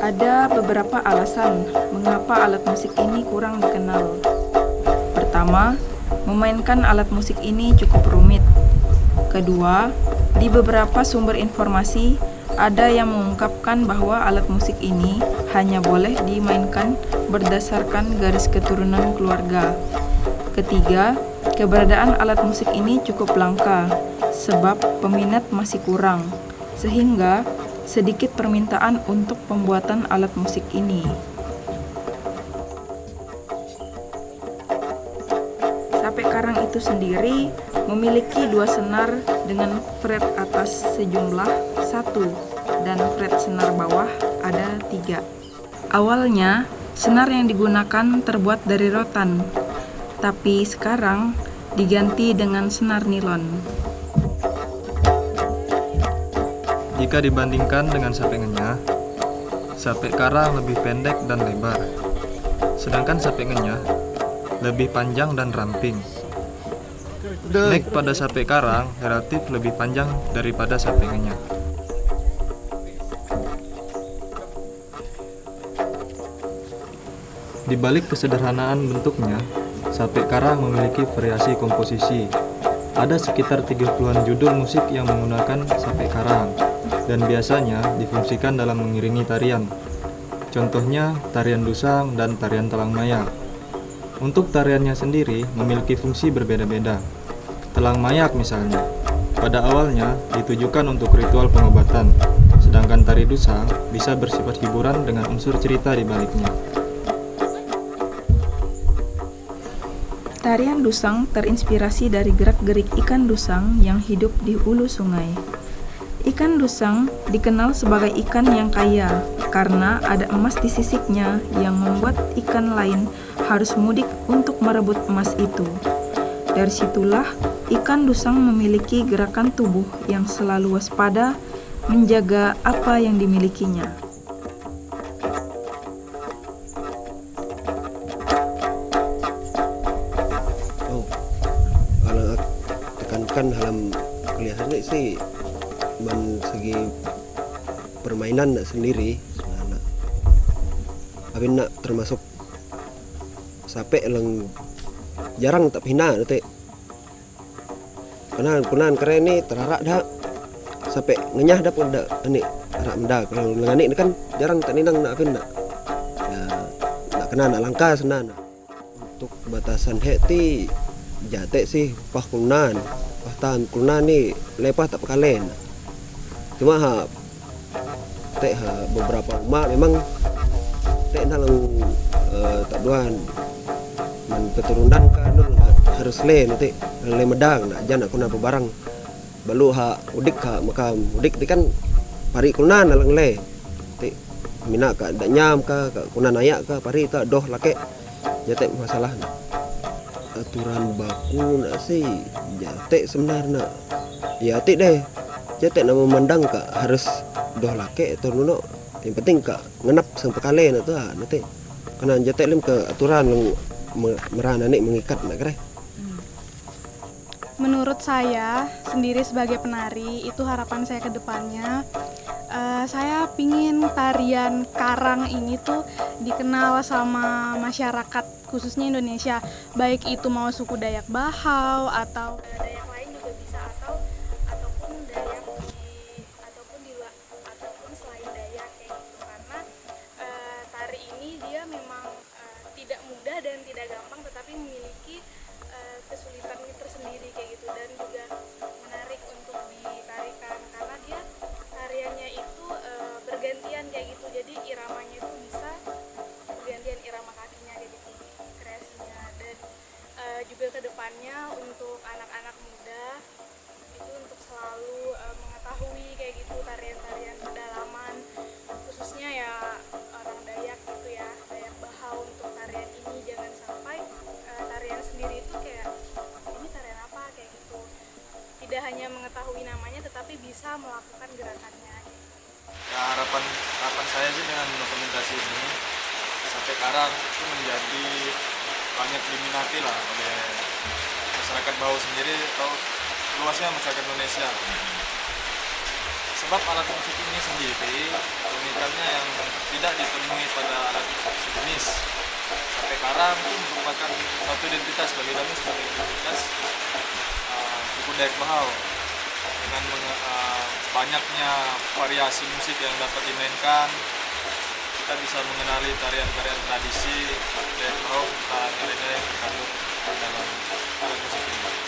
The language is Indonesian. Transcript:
Ada beberapa alasan mengapa alat musik ini kurang dikenal. Pertama, memainkan alat musik ini cukup rumit. Kedua, di beberapa sumber informasi ada yang mengungkapkan bahwa alat musik ini hanya boleh dimainkan berdasarkan garis keturunan keluarga. Ketiga, keberadaan alat musik ini cukup langka sebab peminat masih kurang, sehingga sedikit permintaan untuk pembuatan alat musik ini. Sape karang itu sendiri memiliki dua senar dengan fret atas sejumlah 1 dan fret senar bawah ada 3. Awalnya, senar yang digunakan terbuat dari rotan, tapi sekarang diganti dengan senar nilon. Jika dibandingkan dengan sape ngenyah, sape karang lebih pendek dan lebar, sedangkan sape ngenyah lebih panjang dan ramping. Neck pada sape karang relatif lebih panjang daripada sape ngenyah. Di balik kesederhanaan bentuknya, sape karang memiliki variasi komposisi. Ada sekitar 30-an judul musik yang menggunakan sape karang dan biasanya difungsikan dalam mengiringi tarian. Contohnya tarian dusang dan tarian talang mayak. Untuk tariannya sendiri memiliki fungsi berbeda-beda. Talang mayak misalnya, pada awalnya ditujukan untuk ritual pengobatan, sedangkan tari dusang bisa bersifat hiburan dengan unsur cerita di baliknya. Tarian dusang terinspirasi dari gerak-gerik ikan dusang yang hidup di hulu sungai. Ikan dusang dikenal sebagai ikan yang kaya karena ada emas di sisiknya yang membuat ikan lain harus mudik untuk merebut emas itu. Dari situlah ikan dusang memiliki gerakan tubuh yang selalu waspada menjaga apa yang dimilikinya. Kalau tekankan dalam kelihatannya sih segi permainan sendiri sebenarnya. Tapi nak termasuk sape yang jarang tak hina nanti. Karena punan keren ni terarak dah sape ngenyah dah pun dah ini arak mendak. Kalau ngani ni kan jarang tak ninang nak nak. Ya nak kena nak langka senan. Untuk batasan heti jate sih pah kunan. Pah tan kunan ni lepah tak pekalen. Cuma beberapa rumah memang nalang tak duan man keturunan kan harus nanti le medang nak jan aku nak barang balu udik makam udik ti kan pari kunan nalang le ti mina ka dak nyam ka kunan ayak ka pari tak doh lake jate masalah aturan baku nak sih jate sebenarnya ya ti deh jate nak memandang ka harus doh lake atau nuno yang penting ka ngenap sang pekale nak tu nanti karena jate lem ke aturan merana nih mengikat nak kere. Menurut saya sendiri sebagai penari itu harapan saya ke depannya saya pingin tarian karang ini tuh dikenal sama masyarakat khususnya Indonesia, baik itu mau suku Dayak Bahau atau Dayak lain juga bisa ataupun Dayak ataupun selain Dayak kayak gitu karena tari ini dia memang tidak mudah dan tidak gampang tetapi memiliki kesulitan tersendiri kayak gitu dan juga menarik untuk ditarikan karena dia tariannya itu bergantian kayak gitu jadi iramanya itu bisa bergantian irama kakinya kayak gitu kreasinya dan juga kedepannya untuk anak-anak muda itu untuk selalu mengetahui kayak gitu tarian-tarian pedalaman khususnya ya orang Dayak gitu ya Dayak Bahau untuk tarian ini jangan sampai tarian sendiri itu kayak ini tarian apa kayak gitu tidak hanya mengetahui namanya tetapi bisa melakukan gerakannya. Ya, harapan saya sih dengan dokumentasi ini sape karang itu menjadi banyak diminati lah oleh masyarakat Bahau sendiri atau luasnya masyarakat Indonesia. Sebab alat musik ini sendiri keunikannya yang tidak ditemui pada alat musik sejenis. Sampai karang itu merupakan suatu identitas bagi kami sebagai identitas suku Dayak Bahau. Dengan banyaknya variasi musik yang dapat dimainkan, kita bisa mengenali tarian-tarian tradisi Dayak Bahau serta nilai-nilai yang terkandung dalam alat musik ini.